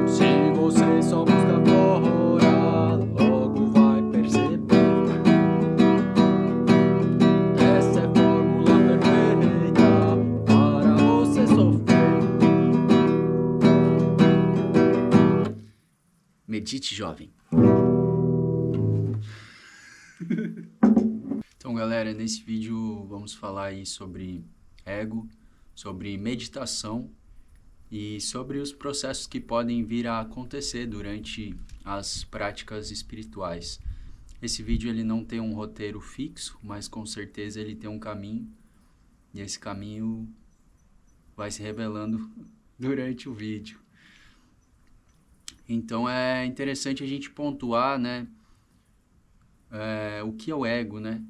Se você só busca fora, logo vai perceber. Essa é a fórmula perfeita para você sofrer. Medite, jovem. Então, galera, nesse vídeo vamos falar aí sobre ego, sobre meditação e sobre os processos que podem vir a acontecer durante as práticas espirituais. Esse vídeo ele não tem um roteiro fixo, mas com certeza ele tem um caminho, e esse caminho vai se revelando durante o vídeo. Então é interessante a gente pontuar, né, o que é o ego, né?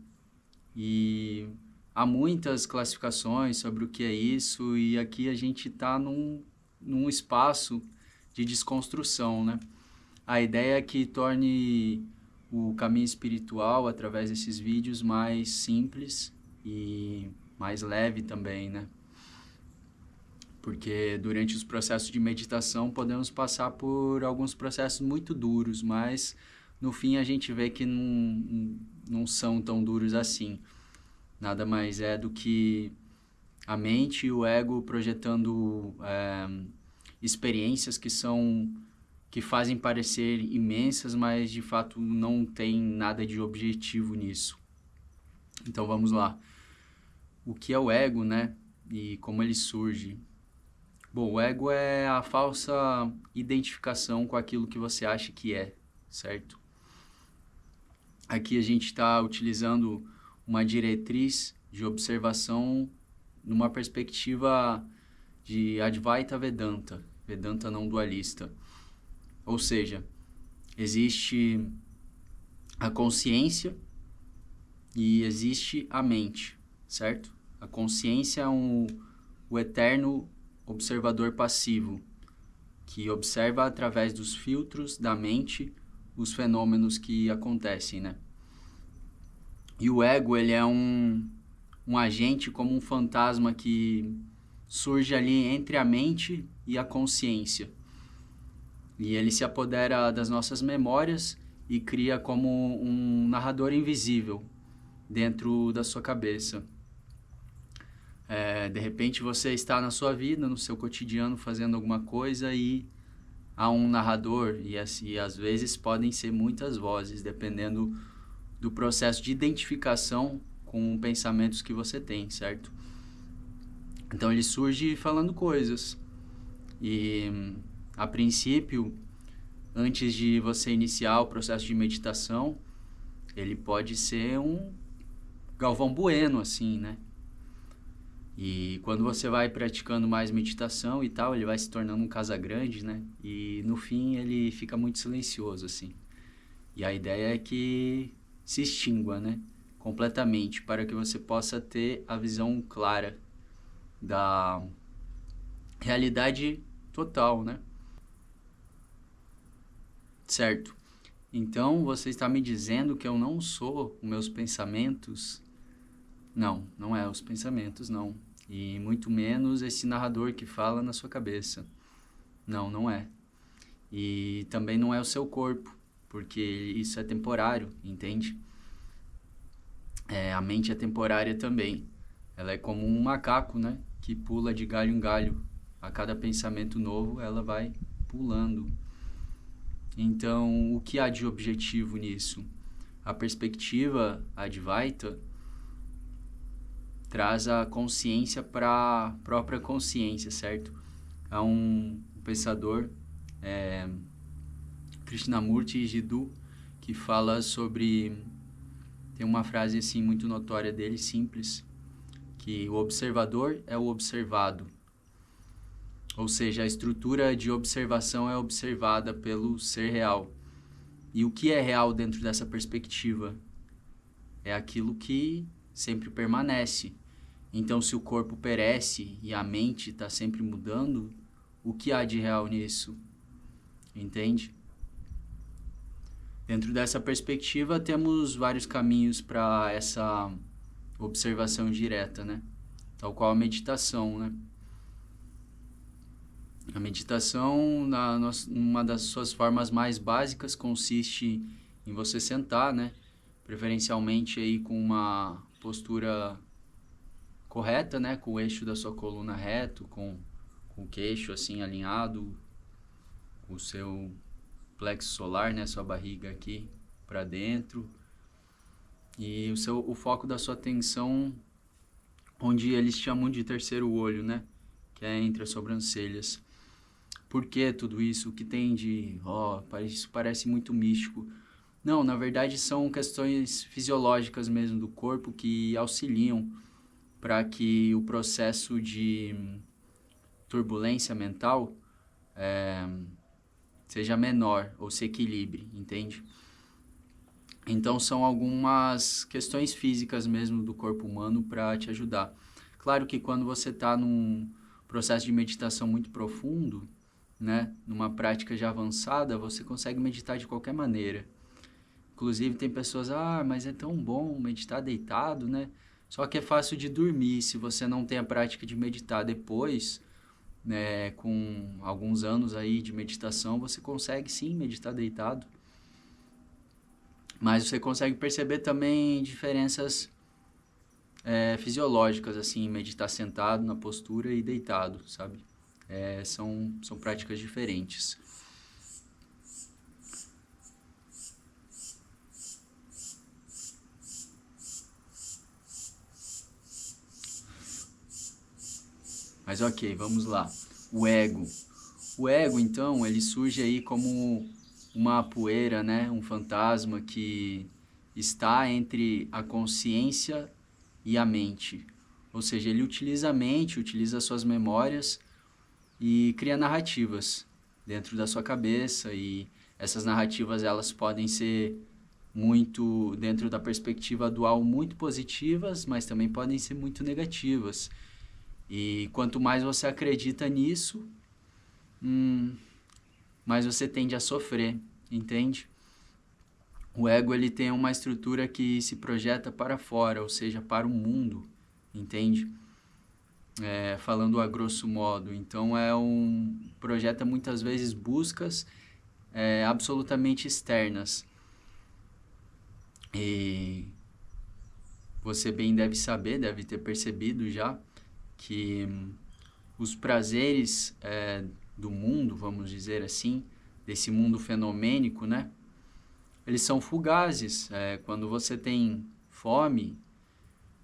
E há muitas classificações sobre o que é isso, e aqui a gente está num espaço de desconstrução, né? A ideia é que torne o caminho espiritual, através desses vídeos, mais simples e mais leve também, né? Porque durante os processos de meditação podemos passar por alguns processos muito duros, mas no fim a gente vê que não são tão duros assim. Nada mais é do que a mente e o ego projetando experiências que fazem parecer imensas, mas de fato não tem nada de objetivo nisso. Então vamos lá. O que é o ego, né? E como ele surge? Bom, o ego é a falsa identificação com aquilo que você acha que é, certo? Aqui a gente está utilizando uma diretriz de observação numa perspectiva de Advaita Vedanta, Vedanta não dualista. Ou seja, existe a consciência e existe a mente, certo? A consciência é o eterno observador passivo, que observa através dos filtros da mente os fenômenos que acontecem, né? E o ego, ele é um agente como um fantasma que surge ali entre a mente e a consciência. E ele se apodera das nossas memórias e cria como um narrador invisível dentro da sua cabeça. De repente você está na sua vida, no seu cotidiano, fazendo alguma coisa e há um narrador, e assim, às vezes podem ser muitas vozes, dependendo do processo de identificação com pensamentos que você tem, certo? Então ele surge falando coisas. E a princípio, antes de você iniciar o processo de meditação, ele pode ser um Galvão Bueno, assim, né? E quando você vai praticando mais meditação e tal, ele vai se tornando um Casagrande, né? E no fim ele fica muito silencioso, assim. E a ideia é que se extingua, né? Completamente, para que você possa ter a visão clara da realidade total, né? Certo. Então, você está me dizendo que eu não sou os meus pensamentos? Não, não é os pensamentos, não. E muito menos esse narrador que fala na sua cabeça. Não, não é. E também não é o seu corpo, porque isso é temporário, entende? A mente é temporária também. Ela é como um macaco, né? Que pula de galho em galho. A cada pensamento novo, ela vai pulando. Então, o que há de objetivo nisso? A perspectiva Advaita traz a consciência para a própria consciência, certo? Há um pensador, Krishnamurti Jiddu, que fala sobre... Tem uma frase assim muito notória dele, simples, que o observador é o observado. Ou seja, a estrutura de observação é observada pelo ser real. E o que é real dentro dessa perspectiva? É aquilo que sempre permanece. Então, se o corpo perece e a mente está sempre mudando, o que há de real nisso? Entende? Dentro dessa perspectiva, temos vários caminhos para essa observação direta, né? Tal qual a meditação, né? A meditação, uma das suas formas mais básicas, consiste em você sentar, né? Preferencialmente aí com uma postura correta, né? Com o eixo da sua coluna reto, com o queixo assim alinhado, o seu plexo solar, né? Sua barriga aqui para dentro. E o foco da sua atenção, onde eles chamam de terceiro olho, né? Que é entre as sobrancelhas. Por que tudo isso? O que tem de... isso parece muito místico. Não, na verdade são questões fisiológicas mesmo do corpo que auxiliam para que o processo de turbulência mental seja menor ou se equilibre, entende? Então são algumas questões físicas mesmo do corpo humano para te ajudar. Claro que quando você está num processo de meditação muito profundo, né, numa prática já avançada, você consegue meditar de qualquer maneira. Inclusive tem pessoas, mas é tão bom meditar deitado, né? Só que é fácil de dormir se você não tem a prática de meditar depois, né, com alguns anos aí de meditação, você consegue sim meditar deitado. Mas você consegue perceber também diferenças fisiológicas, assim, meditar sentado na postura e deitado, sabe? São práticas diferentes. Mas ok, vamos lá. O ego. O ego, então, ele surge aí como uma poeira, né? Um fantasma que está entre a consciência e a mente. Ou seja, ele utiliza a mente, utiliza suas memórias e cria narrativas dentro da sua cabeça, e essas narrativas elas podem ser muito, dentro da perspectiva dual, muito positivas, mas também podem ser muito negativas. E quanto mais você acredita nisso, mais você tende a sofrer, entende? O ego ele tem uma estrutura que se projeta para fora, ou seja, para o mundo, entende? Falando a grosso modo. Então projeta muitas vezes buscas absolutamente externas. E você bem deve saber, deve ter percebido já, que os prazeres do mundo, vamos dizer assim, desse mundo fenomênico, né? Eles são fugazes. Quando você tem fome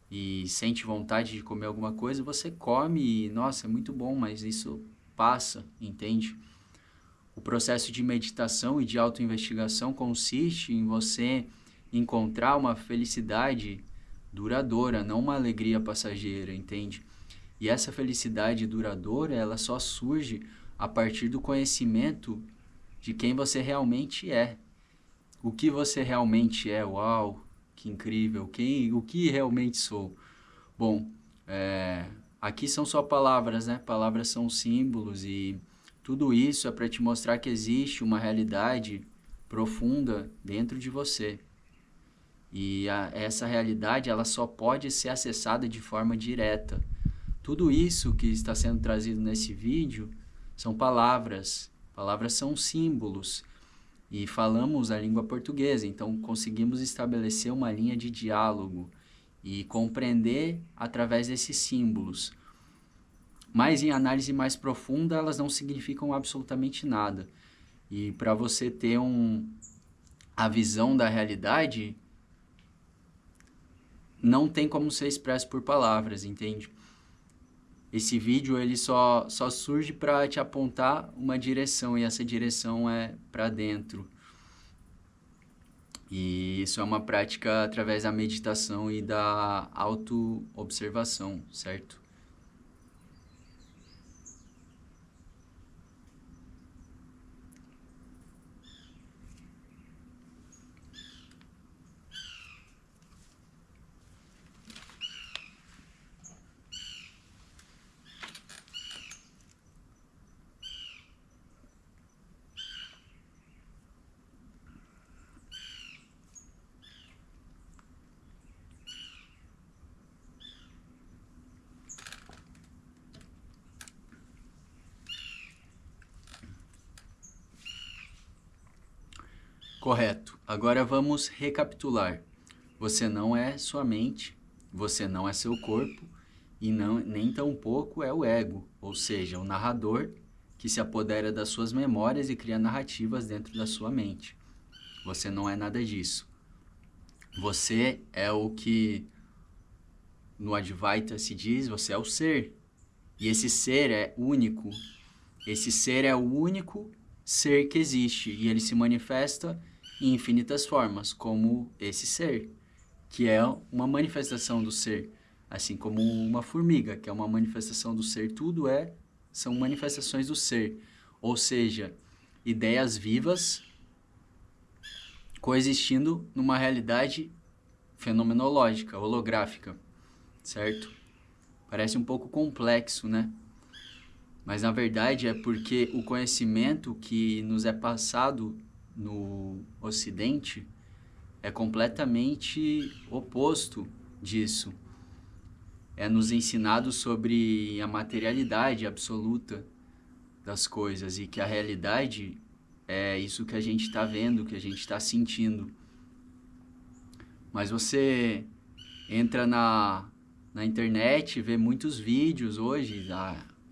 e sente vontade de comer alguma coisa, você come e, nossa, é muito bom, mas isso passa, entende? O processo de meditação e de autoinvestigação consiste em você encontrar uma felicidade duradoura, não uma alegria passageira, entende? E essa felicidade duradoura, ela só surge a partir do conhecimento de quem você realmente é. O que você realmente é? Uau, que incrível! O que realmente sou? Bom, aqui são só palavras, né? Palavras são símbolos e tudo isso é para te mostrar que existe uma realidade profunda dentro de você. E essa realidade ela só pode ser acessada de forma direta. Tudo isso que está sendo trazido nesse vídeo são palavras. Palavras são símbolos. E falamos a língua portuguesa, então conseguimos estabelecer uma linha de diálogo e compreender através desses símbolos. Mas em análise mais profunda, elas não significam absolutamente nada. E para você ter a visão da realidade, não tem como ser expresso por palavras, entende? Esse vídeo ele só surge para te apontar uma direção, e essa direção é para dentro. E isso é uma prática através da meditação e da auto-observação, certo? Correto. Agora vamos recapitular. Você não é sua mente, você não é seu corpo e nem tampouco é o ego, ou seja, o narrador que se apodera das suas memórias e cria narrativas dentro da sua mente. Você não é nada disso. Você é o que no Advaita se diz, você é o ser. E esse ser é único. Esse ser é o único ser que existe e ele se manifesta em infinitas formas, como esse ser, que é uma manifestação do ser, assim como uma formiga, que é uma manifestação do ser, são manifestações do ser, ou seja, ideias vivas coexistindo numa realidade fenomenológica, holográfica, certo? Parece um pouco complexo, né? Mas na verdade é porque o conhecimento que nos é passado no Ocidente é completamente oposto disso. É nos ensinado sobre a materialidade absoluta das coisas e que a realidade é isso que a gente está vendo, que a gente está sentindo. Mas você entra na internet, vê muitos vídeos hoje,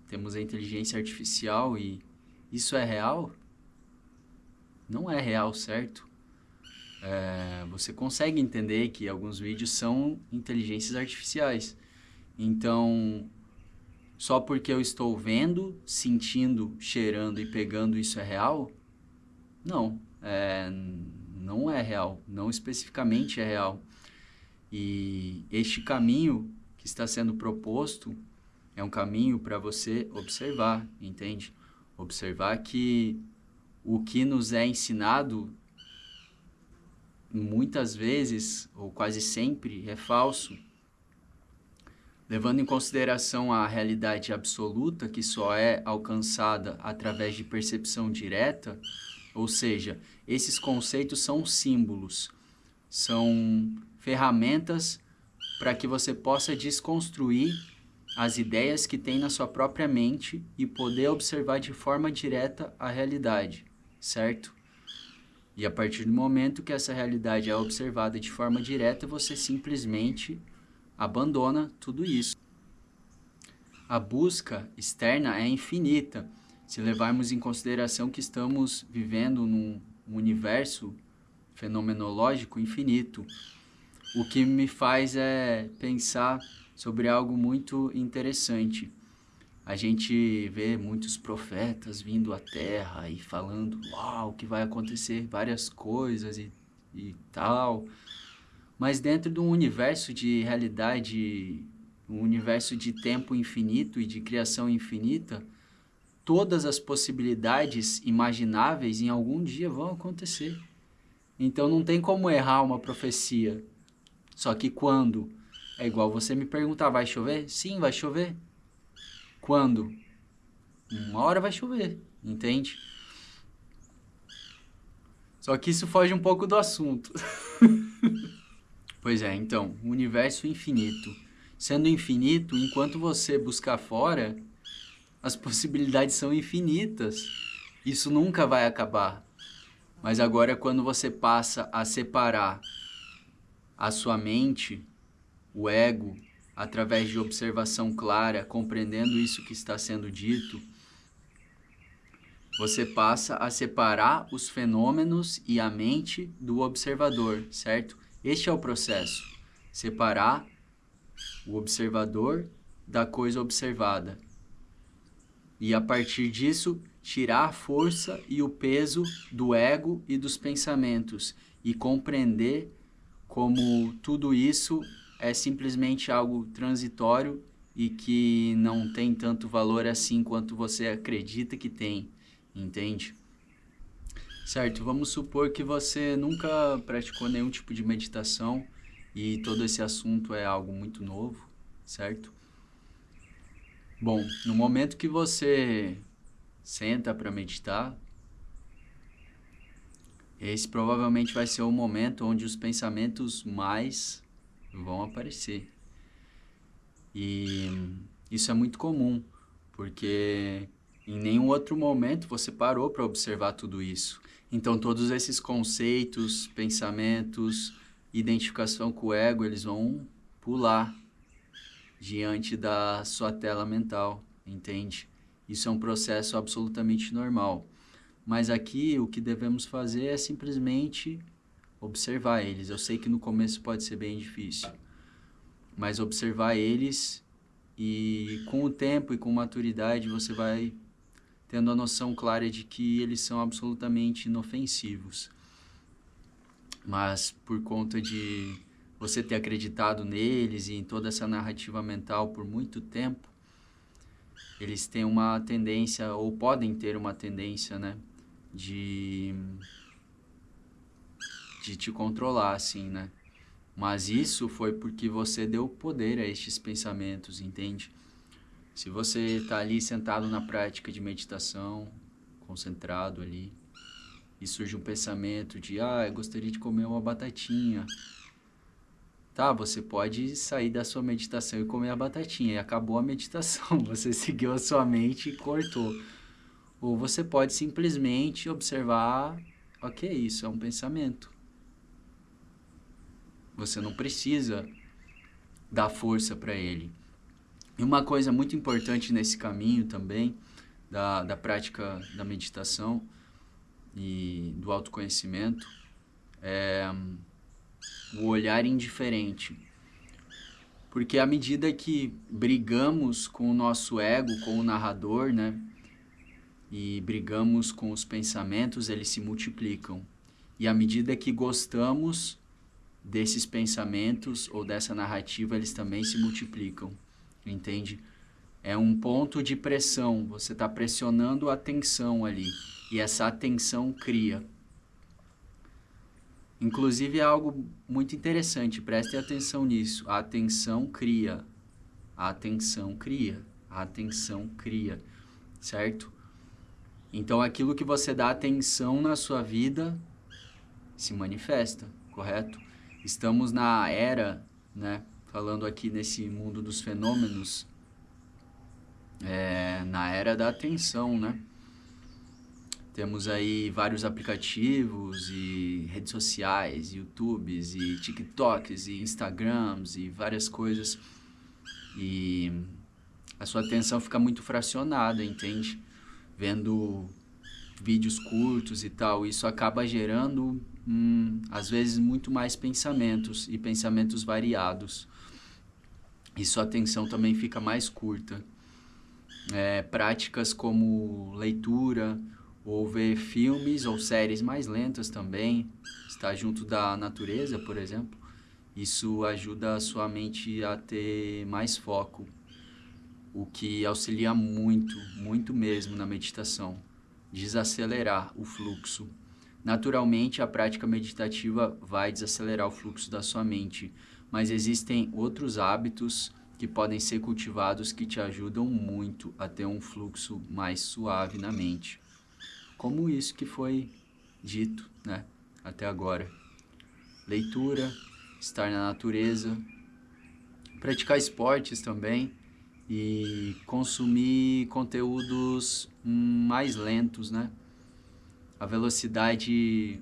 temos a inteligência artificial e isso é real? Não é real, certo? Você consegue entender que alguns vídeos são inteligências artificiais. Então, só porque eu estou vendo, sentindo, cheirando e pegando isso é real? Não, não é real, não especificamente é real. E este caminho que está sendo proposto é um caminho para você observar, entende? Observar que o que nos é ensinado muitas vezes, ou quase sempre, é falso. Levando em consideração a realidade absoluta, que só é alcançada através de percepção direta, ou seja, esses conceitos são símbolos, são ferramentas para que você possa desconstruir as ideias que tem na sua própria mente e poder observar de forma direta a realidade, certo? E a partir do momento que essa realidade é observada de forma direta, você simplesmente abandona tudo isso. A busca externa é infinita, se levarmos em consideração que estamos vivendo num universo fenomenológico infinito. O que me faz é pensar sobre algo muito interessante. A gente vê muitos profetas vindo à Terra e falando, uau, que vai acontecer várias coisas e tal. Mas dentro de um universo de realidade, um universo de tempo infinito e de criação infinita, todas as possibilidades imagináveis em algum dia vão acontecer. Então não tem como errar uma profecia. Só que quando? É igual você me perguntar, vai chover? Sim, vai chover. Quando? Uma hora vai chover, entende? Só que isso foge um pouco do assunto. Pois é, então, o universo infinito. Sendo infinito, enquanto você buscar fora, as possibilidades são infinitas. Isso nunca vai acabar. Mas agora, quando você passa a separar a sua mente, o ego, através de observação clara, compreendendo isso que está sendo dito, você passa a separar os fenômenos e a mente do observador, certo? Este é o processo. Separar o observador da coisa observada. E a partir disso, tirar a força e o peso do ego e dos pensamentos e compreender como tudo isso é simplesmente algo transitório e que não tem tanto valor assim quanto você acredita que tem, entende? Certo, vamos supor que você nunca praticou nenhum tipo de meditação e todo esse assunto é algo muito novo, certo? Bom, no momento que você senta para meditar, esse provavelmente vai ser o momento onde os pensamentos mais vão aparecer. E isso é muito comum, porque em nenhum outro momento você parou para observar tudo isso. Então, todos esses conceitos, pensamentos, identificação com o ego, eles vão pular diante da sua tela mental, entende? Isso é um processo absolutamente normal. Mas aqui, o que devemos fazer é simplesmente observar eles. Eu sei que no começo pode ser bem difícil, mas observar eles e com o tempo e com maturidade você vai tendo a noção clara de que eles são absolutamente inofensivos. Mas por conta de você ter acreditado neles e em toda essa narrativa mental por muito tempo, eles têm uma tendência, ou podem ter uma tendência, né, de te controlar, assim, né? Mas isso foi porque você deu poder a estes pensamentos, entende? Se você está ali sentado na prática de meditação, concentrado ali, e surge um pensamento de, eu gostaria de comer uma batatinha. Tá, você pode sair da sua meditação e comer a batatinha, e acabou a meditação, você seguiu a sua mente e cortou. Ou você pode simplesmente observar, ok, isso é um pensamento. Você não precisa dar força para ele. E uma coisa muito importante nesse caminho também, da prática da meditação e do autoconhecimento, é o olhar indiferente. Porque à medida que brigamos com o nosso ego, com o narrador, né, e brigamos com os pensamentos, eles se multiplicam. E à medida que gostamos desses pensamentos ou dessa narrativa, eles também se multiplicam, entende? É um ponto de pressão, você está pressionando a tensão ali, e essa atenção cria. Inclusive é algo muito interessante, prestem atenção nisso, a atenção cria, a atenção cria, a atenção cria, certo? Então aquilo que você dá atenção na sua vida se manifesta, correto? Estamos na era, né, falando aqui nesse mundo dos fenômenos, na era da atenção, né? Temos aí vários aplicativos e redes sociais, YouTubes e TikToks e Instagrams e várias coisas. E a sua atenção fica muito fracionada, entende? Vendo vídeos curtos e tal, isso acaba gerando às vezes muito mais pensamentos e pensamentos variados, e sua atenção também fica mais curta. Práticas como leitura ou ver filmes ou séries mais lentas também, estar junto da natureza, por exemplo, isso ajuda a sua mente a ter mais foco, o que auxilia muito, muito mesmo na meditação, desacelerar o fluxo. Naturalmente, a prática meditativa vai desacelerar o fluxo da sua mente, mas existem outros hábitos que podem ser cultivados que te ajudam muito a ter um fluxo mais suave na mente. Como isso que foi dito, né, até agora. Leitura, estar na natureza, praticar esportes também e consumir conteúdos mais lentos, né? A velocidade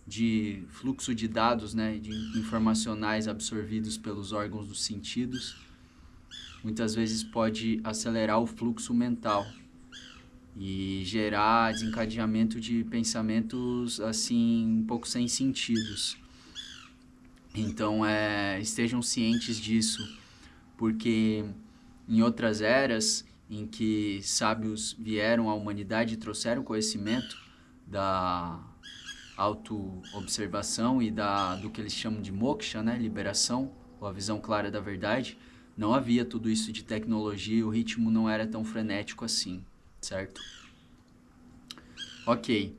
de fluxo de dados, né, de informacionais absorvidos pelos órgãos dos sentidos, muitas vezes pode acelerar o fluxo mental e gerar desencadeamento de pensamentos assim um pouco sem sentidos. Então estejam cientes disso, porque em outras eras em que sábios vieram à humanidade e trouxeram conhecimento da auto-observação e do que eles chamam de moksha, né, liberação, ou a visão clara da verdade, não havia tudo isso de tecnologia, o ritmo não era tão frenético assim, certo? Ok,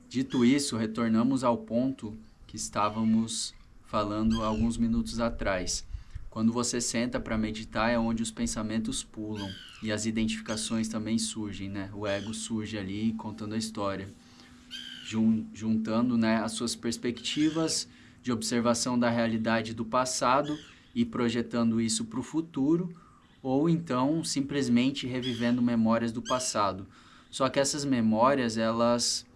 dito isso, retornamos ao ponto que estávamos falando alguns minutos atrás. Quando você senta para meditar é onde os pensamentos pulam e as identificações também surgem, né? O ego surge ali contando a história, juntando, né, as suas perspectivas de observação da realidade do passado e projetando isso para o futuro, ou então simplesmente revivendo memórias do passado. Só que essas memórias, elas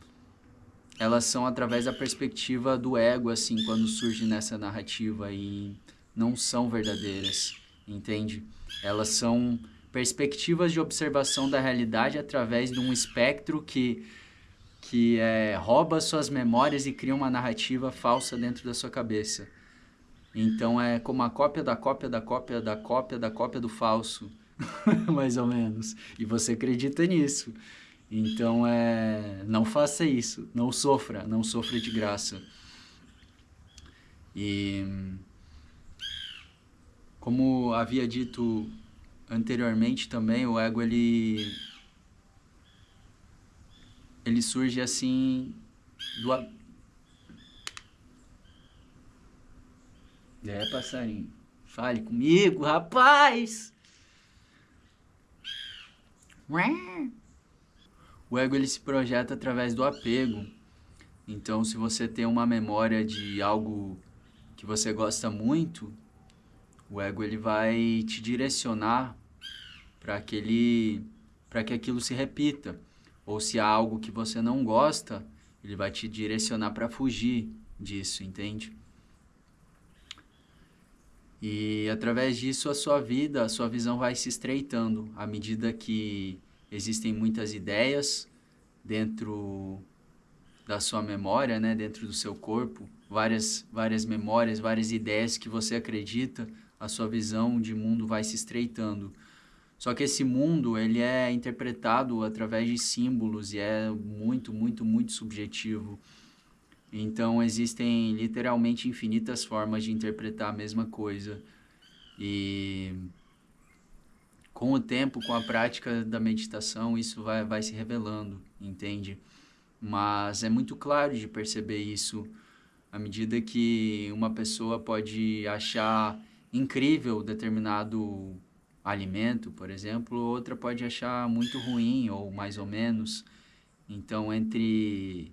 elas são através da perspectiva do ego, assim, quando surge nessa narrativa, e não são verdadeiras, entende? Elas são perspectivas de observação da realidade através de um espectro que rouba suas memórias e cria uma narrativa falsa dentro da sua cabeça. Então é como a cópia da cópia da cópia da cópia da cópia do falso, mais ou menos. E você acredita nisso. Então não faça isso, não sofra de graça. E como havia dito anteriormente também, o ego ele surge assim passarinho, fale comigo, rapaz. O ego ele se projeta através do apego. Então, se você tem uma memória de algo que você gosta muito, o ego ele vai te direcionar para que aquilo se repita. Ou se há algo que você não gosta, ele vai te direcionar para fugir disso, entende? E através disso a sua visão vai se estreitando à medida que existem muitas ideias dentro da sua memória, né, dentro do seu corpo, várias memórias, várias ideias que você acredita, a sua visão de mundo vai se estreitando. Só que esse mundo, ele é interpretado através de símbolos e é muito, muito, muito subjetivo. Então, existem literalmente infinitas formas de interpretar a mesma coisa. E com o tempo, com a prática da meditação, isso vai se revelando, entende? Mas é muito claro de perceber isso à medida que uma pessoa pode achar incrível determinado alimento, por exemplo, outra pode achar muito ruim ou mais ou menos. Então, entre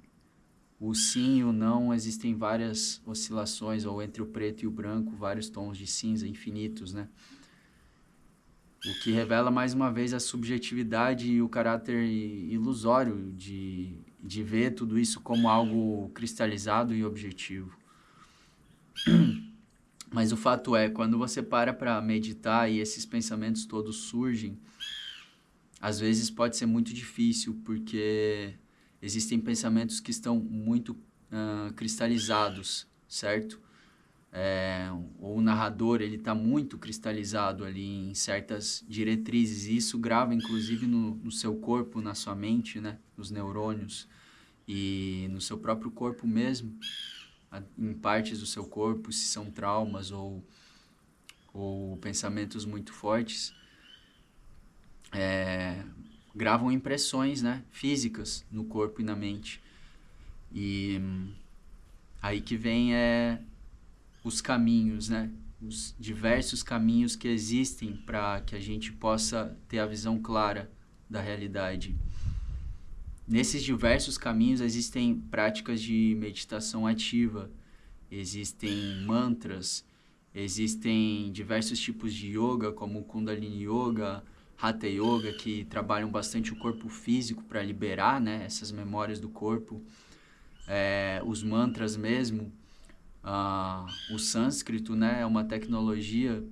o sim e o não existem várias oscilações, ou entre o preto e o branco, vários tons de cinza infinitos, né? O que revela mais uma vez a subjetividade e o caráter ilusório de ver tudo isso como algo cristalizado e objetivo. Mas o fato é, quando você para meditar e esses pensamentos todos surgem, às vezes pode ser muito difícil, porque existem pensamentos que estão muito cristalizados, certo? O narrador ele está muito cristalizado ali em certas diretrizes, e isso grava inclusive no seu corpo, na sua mente, né? Nos neurônios e no seu próprio corpo mesmo, em partes do seu corpo, se são traumas ou pensamentos muito fortes, gravam impressões, né, físicas no corpo e na mente. E aí que vem os caminhos, né, os diversos caminhos que existem para que a gente possa ter a visão clara da realidade. Nesses diversos caminhos existem práticas de meditação ativa, existem mantras, existem diversos tipos de yoga, como Kundalini Yoga, Hatha Yoga, que trabalham bastante o corpo físico para liberar, né, essas memórias do corpo. Os mantras mesmo, o sânscrito, né, é uma tecnologia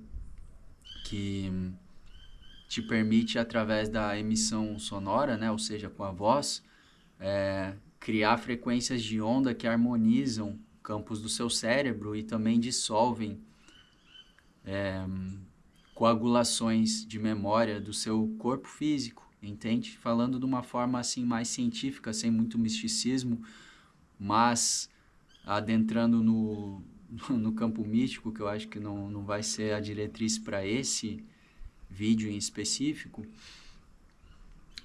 que te permite, através da emissão sonora, né, ou seja, com a voz, criar frequências de onda que harmonizam campos do seu cérebro e também dissolvem coagulações de memória do seu corpo físico, entende? Falando de uma forma assim mais científica, sem muito misticismo, mas adentrando no campo místico, que eu acho que não vai ser a diretriz para esse vídeo em específico,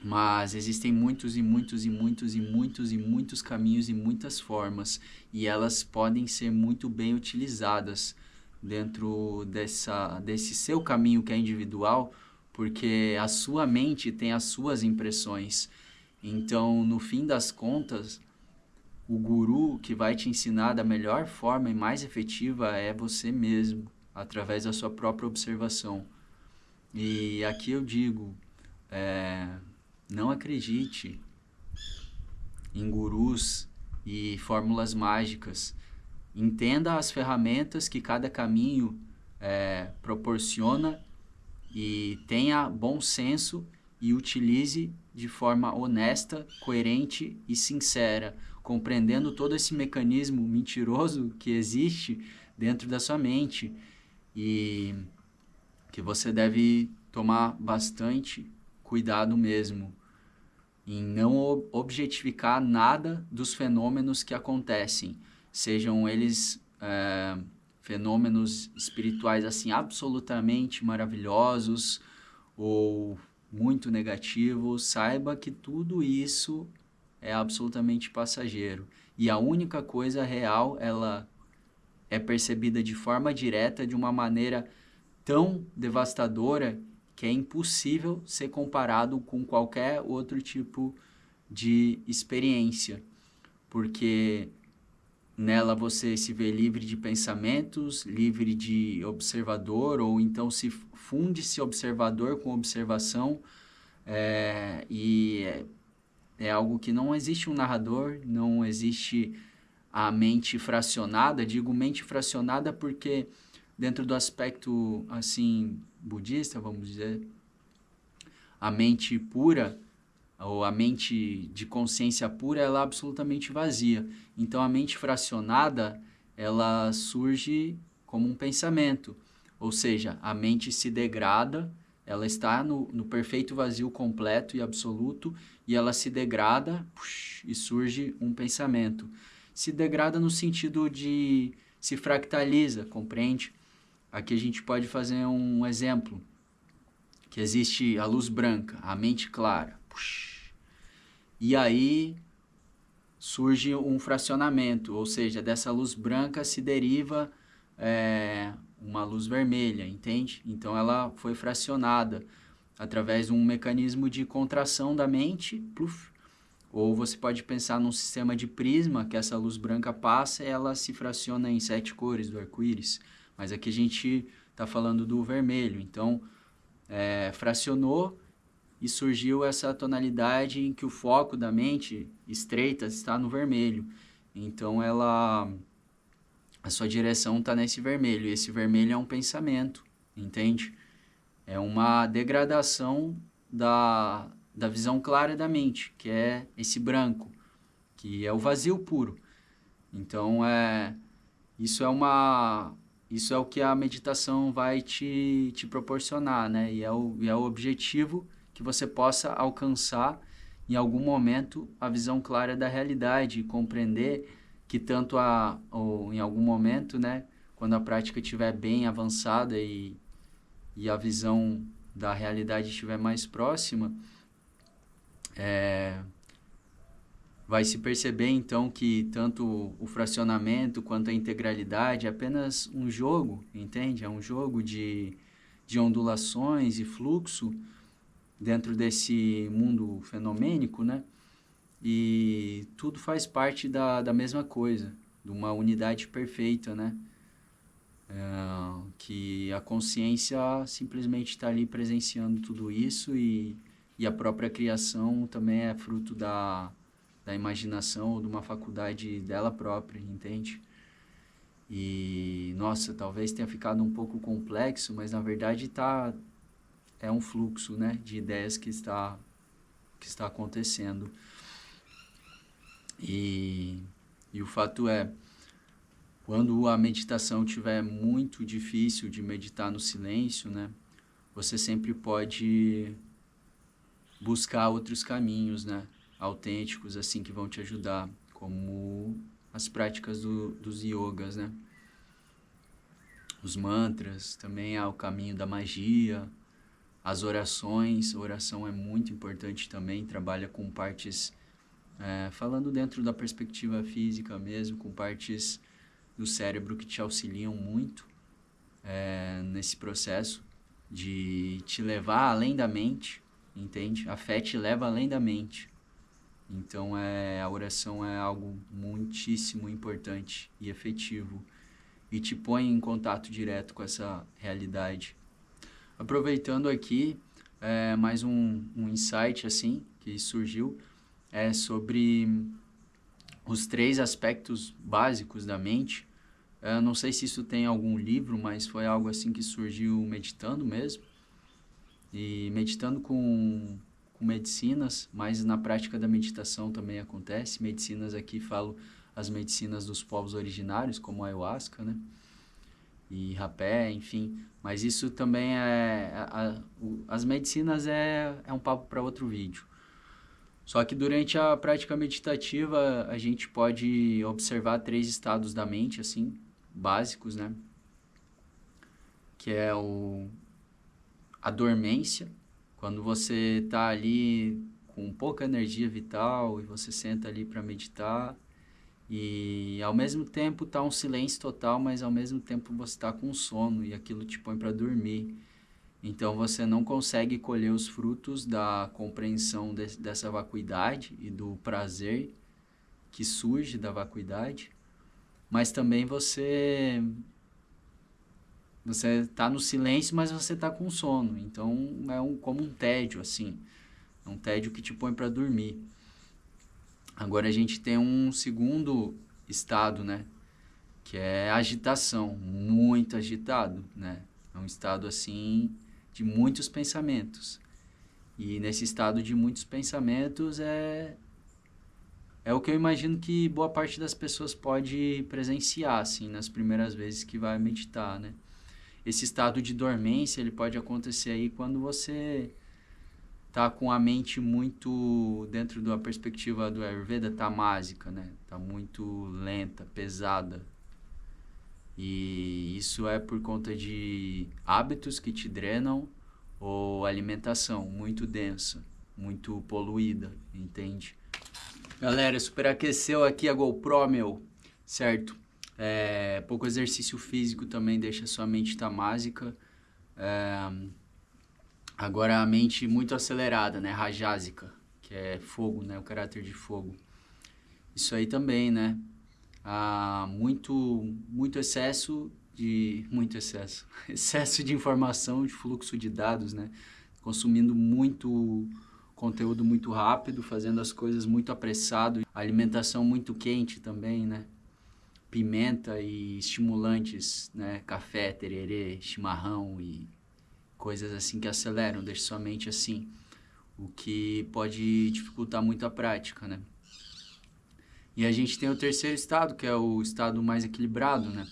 mas existem muitos e muitos e muitos e muitos e muitos caminhos e muitas formas, e elas podem ser muito bem utilizadas dentro desse seu caminho que é individual, porque a sua mente tem as suas impressões. Então, no fim das contas, o guru que vai te ensinar da melhor forma e mais efetiva é você mesmo, através da sua própria observação. E aqui eu digo, não acredite em gurus e fórmulas mágicas. Entenda as ferramentas que cada caminho proporciona e tenha bom senso e utilize de forma honesta, coerente e sincera, compreendendo todo esse mecanismo mentiroso que existe dentro da sua mente e que você deve tomar bastante cuidado mesmo em não objetificar nada dos fenômenos que acontecem, sejam eles fenômenos espirituais assim absolutamente maravilhosos ou muito negativos. Saiba que tudo isso é absolutamente passageiro e a única coisa real, ela é percebida de forma direta, de uma maneira tão devastadora que é impossível ser comparado com qualquer outro tipo de experiência, porque nela você se vê livre de pensamentos, livre de observador, ou então se funde-se observador com observação, é algo que não existe um narrador, não existe a mente fracionada. Digo mente fracionada porque dentro do aspecto assim budista, vamos dizer, a mente pura ou a mente de consciência pura, ela é absolutamente vazia. Então a mente fracionada, ela surge como um pensamento, ou seja, a mente se degrada, ela está no perfeito vazio completo e absoluto, e ela se degrada e surge um pensamento. Se degrada no sentido de se fractaliza, compreende? Aqui a gente pode fazer um exemplo, que existe a luz branca, a mente clara. E aí surge um fracionamento, ou seja, dessa luz branca se deriva uma luz vermelha, entende? Então ela foi fracionada através de um mecanismo de contração da mente, ou você pode pensar num sistema de prisma, que essa luz branca passa e ela se fraciona em 7 cores do arco-íris. Mas aqui a gente está falando do vermelho. Então, fracionou e surgiu essa tonalidade em que o foco da mente estreita está no vermelho. Então, a sua direção está nesse vermelho. E esse vermelho é um pensamento, entende? É uma degradação da visão clara da mente, que é esse branco, que é o vazio puro. Então, isso é o que a meditação vai te proporcionar, né? E é o objetivo que você possa alcançar em algum momento a visão clara da realidade e compreender que ou em algum momento, né, quando a prática estiver bem avançada e a visão da realidade estiver mais próxima, vai se perceber então que tanto o fracionamento quanto a integralidade é apenas um jogo, entende? É um jogo de ondulações e fluxo dentro desse mundo fenomênico, né? E tudo faz parte da mesma coisa, de uma unidade perfeita, né? Que a consciência simplesmente está ali presenciando tudo isso e a própria criação também é fruto da imaginação ou de uma faculdade dela própria, entende? E, nossa, talvez tenha ficado um pouco complexo, mas na verdade é um fluxo, né, de ideias que está acontecendo. E o fato é, quando a meditação estiver muito difícil de meditar no silêncio, né, você sempre pode buscar outros caminhos, né, autênticos, assim, que vão te ajudar, como as práticas dos yogas, né? Os mantras, também há o caminho da magia, as orações. A oração é muito importante também, trabalha com partes, falando dentro da perspectiva física mesmo, com partes do cérebro que te auxiliam muito nesse processo de te levar além da mente, entende? A fé te leva além da mente. Então, a oração é algo muitíssimo importante e efetivo e te põe em contato direto com essa realidade. Aproveitando aqui, mais um insight assim que surgiu, sobre os 3 aspectos básicos da mente. Eu não sei se isso tem algum livro, mas foi algo assim que surgiu meditando mesmo. E meditando com medicinas, mas na prática da meditação também acontece. Medicinas aqui falo as medicinas dos povos originários, como a ayahuasca, né? E rapé, enfim. Mas isso também as medicinas é um papo para outro vídeo. Só que durante a prática meditativa, a gente pode observar 3 estados da mente, assim, básicos, né? Que é a dormência, quando você está ali com pouca energia vital e você senta ali para meditar e ao mesmo tempo está um silêncio total, mas ao mesmo tempo você está com sono e aquilo te põe para dormir. Então você não consegue colher os frutos da compreensão dessa vacuidade e do prazer que surge da vacuidade, mas também você está no silêncio, mas você está com sono. Então é como um tédio, assim. É um tédio que te põe para dormir. Agora a gente tem um segundo estado, né? Que é agitação, muito agitado, né? É um estado, assim, de muitos pensamentos. E nesse estado de muitos pensamentos é o que eu imagino que boa parte das pessoas pode presenciar, assim, nas primeiras vezes que vai meditar, né? Esse estado de dormência, ele pode acontecer aí quando você tá com a mente muito, dentro da perspectiva do Ayurveda, tamásica, né? Tá muito lenta, pesada. E isso é por conta de hábitos que te drenam ou alimentação muito densa, muito poluída, entende? Galera, superaqueceu aqui a GoPro, meu, certo? Pouco exercício físico também deixa sua mente tamásica. Agora a mente muito acelerada, né? Rajásica, que é fogo, né? O caráter de fogo. Isso aí também, né? Muito excesso excesso de informação, de fluxo de dados, né? Consumindo muito conteúdo muito rápido, fazendo as coisas muito apressado, alimentação muito quente também, né? Pimenta e estimulantes, né? Café, tererê, chimarrão e coisas assim que aceleram, deixam sua mente assim, o que pode dificultar muito a prática, né? E a gente tem o terceiro estado, que é o estado mais equilibrado, né?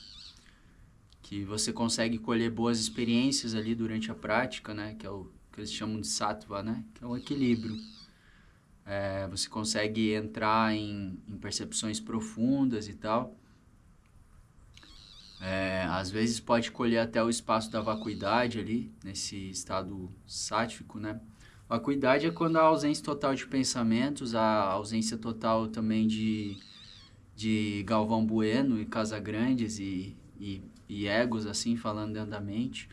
Que você consegue colher boas experiências ali durante a prática, né? Que é o que eles chamam de sattva, né? Que é o equilíbrio. Você consegue entrar em percepções profundas e tal. Às vezes pode colher até o espaço da vacuidade ali, nesse estado sátvico, né? Vacuidade é quando há ausência total de pensamentos, a ausência total também de Galvão Bueno e Casagrandes e egos, assim, falando dentro da mente.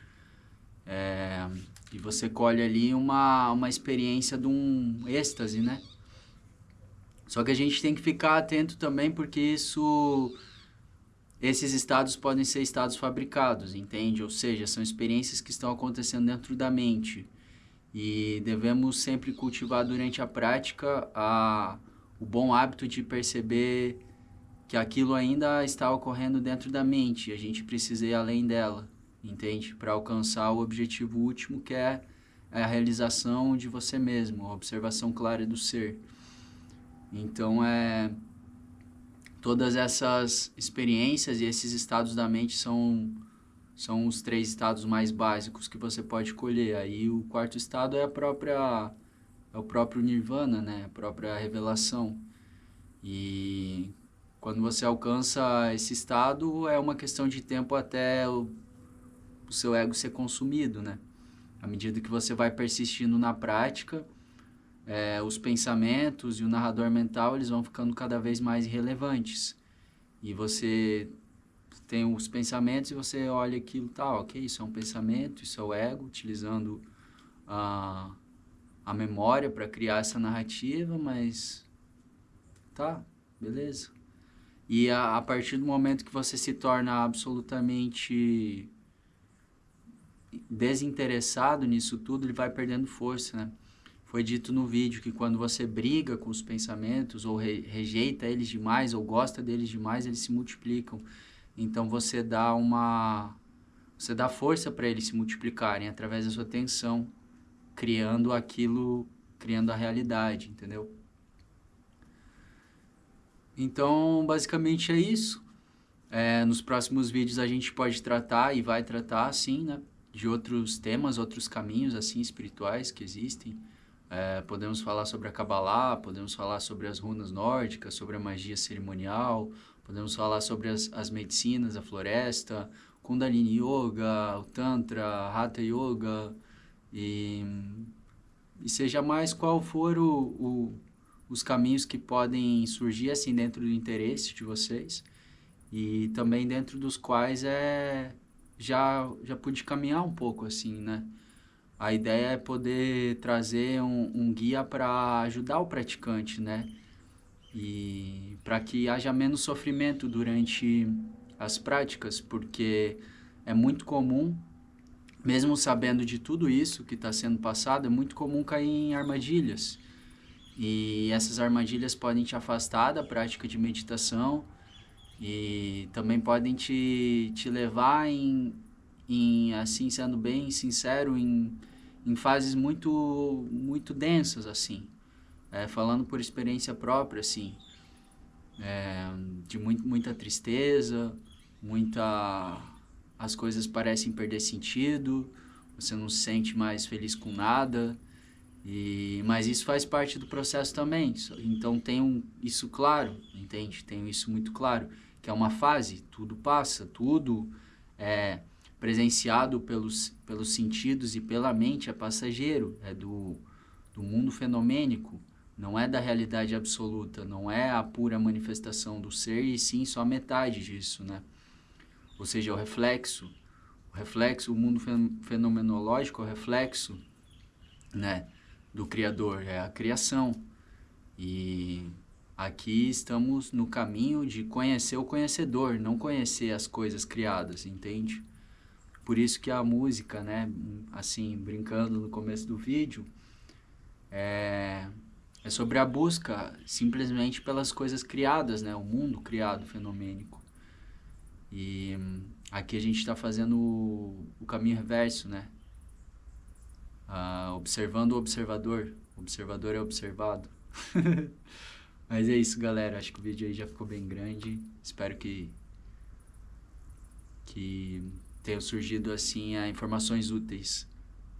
E você colhe ali uma experiência de um êxtase, né? Só que a gente tem que ficar atento também, porque esses estados podem ser estados fabricados, entende? Ou seja, são experiências que estão acontecendo dentro da mente. E devemos sempre cultivar durante a prática o bom hábito de perceber que aquilo ainda está ocorrendo dentro da mente. A gente precisa ir além dela, entende? Para alcançar o objetivo último, que é a realização de você mesmo, a observação clara do ser. Então, todas essas experiências e esses estados da mente são os 3 estados mais básicos que você pode colher. Aí o quarto estado é o próprio nirvana, né? A própria revelação. E quando você alcança esse estado, é uma questão de tempo até o seu ego ser consumido, né? À medida que você vai persistindo na prática, os pensamentos e o narrador mental, eles vão ficando cada vez mais irrelevantes. E você tem os pensamentos e você olha aquilo, tá, ok, isso é um pensamento, isso é o ego, utilizando a memória para criar essa narrativa, mas tá, beleza. E a partir do momento que você se torna absolutamente desinteressado nisso tudo, ele vai perdendo força, né? foi dito no vídeo que quando você briga com os pensamentos, ou rejeita eles demais, ou gosta deles demais, eles se multiplicam. Então você dá força para eles se multiplicarem através da sua atenção, criando aquilo, criando a realidade, entendeu? Então, basicamente é isso. Nos próximos vídeos a gente pode tratar e vai tratar, sim, né, de outros temas, outros caminhos, assim, espirituais que existem. Podemos falar sobre a Kabbalah, podemos falar sobre as runas nórdicas, sobre a magia cerimonial, podemos falar sobre as medicinas, a floresta, Kundalini Yoga, o Tantra, Hatha Yoga, e seja mais qual for os caminhos que podem surgir assim dentro do interesse de vocês, e também dentro dos quais já pude caminhar um pouco assim, né? A ideia é poder trazer um guia para ajudar o praticante, né? E para que haja menos sofrimento durante as práticas, porque é muito comum, mesmo sabendo de tudo isso que está sendo passado, é muito comum cair em armadilhas. E essas armadilhas podem te afastar da prática de meditação e também podem te levar assim, sendo bem sincero, em fases muito densas, assim. Falando por experiência própria, assim. De muita tristeza, as coisas parecem perder sentido, você não se sente mais feliz com nada, mas isso faz parte do processo também. Então tenham isso claro, entende? Tenham isso muito claro, que é uma fase, tudo passa, tudo é presenciado pelos sentidos e pela mente, é passageiro, é do mundo fenomênico, não é da realidade absoluta, não é a pura manifestação do ser, e sim só metade disso, né? Ou seja, o reflexo, o mundo fenomenológico é o reflexo, né, do Criador, é a criação. E aqui estamos no caminho de conhecer o conhecedor, não conhecer as coisas criadas, entende? Por isso que a música, né, assim, brincando no começo do vídeo, é sobre a busca simplesmente pelas coisas criadas, né, o mundo criado, fenomênico. E aqui a gente está fazendo o caminho reverso, né? Observando o observador é observado. Mas é isso, galera, acho que o vídeo aí já ficou bem grande, espero que tenham surgido assim informações úteis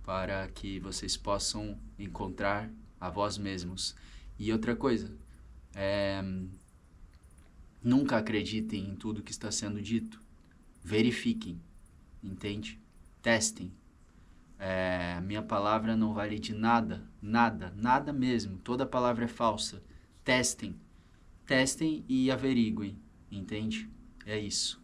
para que vocês possam encontrar a vós mesmos. E outra coisa, nunca acreditem em tudo que está sendo dito, verifiquem, entende? Testem. Minha palavra não vale de nada, nada mesmo, toda palavra é falsa. Testem e averiguem, entende? É isso.